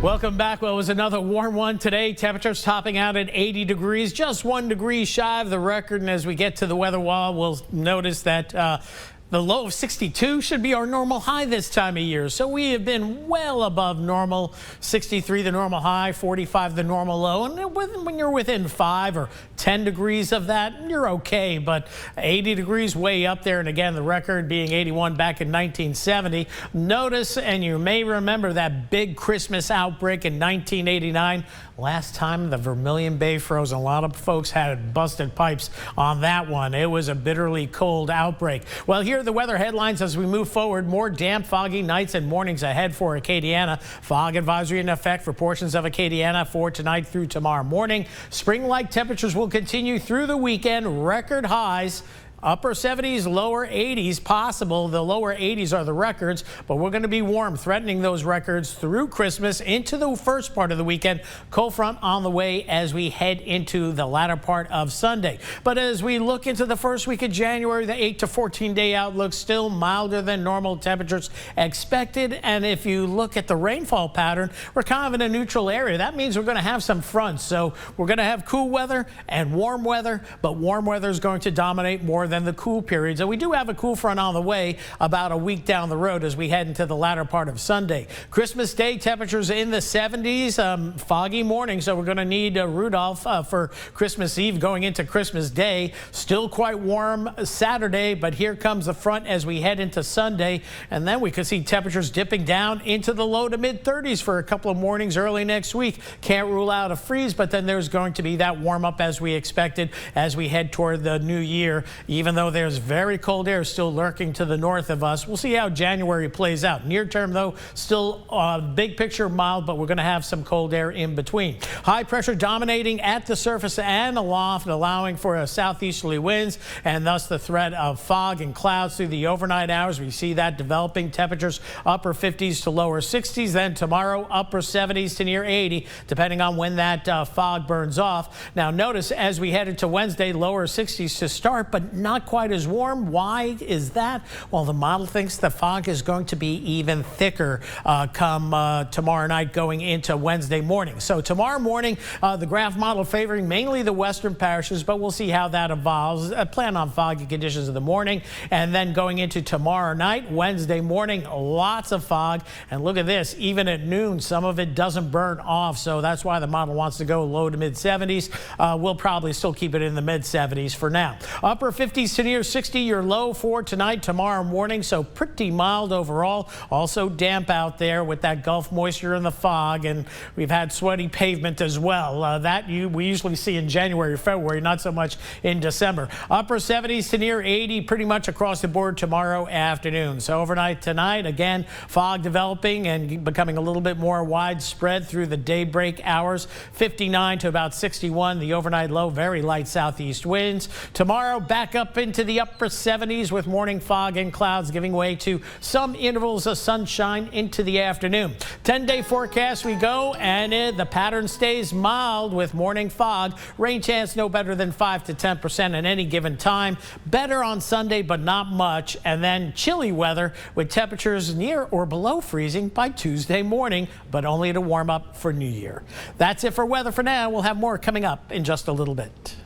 Welcome back. Well, it was another warm one today. Temperatures topping out at 80 degrees, just 1 degree shy of the record. And as we get to the weather wall, we'll notice that the low of 62 should be our normal high this time of year. So we have been well above normal. 63 the normal high, 45 the normal low. And when you're within 5 or 10 degrees of that, you're okay. But 80 degrees way up there. And again, the record being 81 back in 1970. Notice, and you may remember that big Christmas outbreak in 1989. Last time the Vermilion Bay froze, a lot of folks had busted pipes on that one. It was a bitterly cold outbreak. Well, here are the weather headlines as we move forward. More damp, foggy nights and mornings ahead for Acadiana. Fog advisory in effect for portions of Acadiana for tonight through tomorrow morning. Spring-like temperatures will continue through the weekend. Record highs. Upper 70s, lower 80s possible. The lower 80s are the records, but we're going to be warm, threatening those records through Christmas into the first part of the weekend. Cold front on the way as we head into the latter part of Sunday. But as we look into the first week of January, the 8 to 14 day outlook still milder than normal temperatures expected. And if you look at the rainfall pattern, we're kind of in a neutral area. That means we're going to have some fronts. So we're going to have cool weather and warm weather, but warm weather is going to dominate more than the cool periods. And we do have a cool front on the way about a week down the road as we head into the latter part of Sunday. Christmas Day temperatures in the 70s, foggy morning, so we're going to need Rudolph for Christmas Eve going into Christmas Day. Still quite warm Saturday, but here comes the front as we head into Sunday, and then we could see temperatures dipping down into the low to mid 30s for a couple of mornings early next week. Can't rule out a freeze, but then there's going to be that warm up as we expected as we head toward the new year. Even though there's very cold air still lurking to the north of us. We'll see how January plays out. Near term, though, still big picture mild, but we're going to have some cold air in between. High pressure dominating at the surface and aloft, allowing for southeasterly winds and thus the threat of fog and clouds through the overnight hours. We see that developing. Temperatures upper 50s to lower 60s. Then tomorrow, upper 70s to near 80, depending on when that fog burns off. Now, notice as we head into Wednesday, lower 60s to start, but not quite as warm. Why is that? Well, the model thinks the fog is going to be even thicker come tomorrow night going into Wednesday morning. So tomorrow morning, the graph model favoring mainly the western parishes, but we'll see how that evolves. Plan on foggy conditions in the morning, and then going into tomorrow night, Wednesday morning, lots of fog. And look at this, even at noon, some of it doesn't burn off. So that's why the model wants to go low to mid 70s. We'll probably still keep it in the mid 70s for now. Upper 50s to near 60 your low for tonight, tomorrow morning, so pretty mild overall. Also damp out there with that Gulf moisture and the fog, and we've had sweaty pavement as well. We usually see in January or February, not so much in December. Upper 70s to near 80 pretty much across the board tomorrow afternoon. So overnight tonight, again, fog developing and becoming a little bit more widespread through the daybreak hours. 59 to about 61, the overnight low, very light southeast winds. Tomorrow back up into the upper 70s with morning fog and clouds giving way to some intervals of sunshine into the afternoon. 10-day forecast we go, and the pattern stays mild with morning fog. Rain chance no better than 5 to 10% at any given time. Better on Sunday, but not much. And then chilly weather with temperatures near or below freezing by Tuesday morning, but only to warm up for New Year. That's it for weather for now. We'll have more coming up in just a little bit.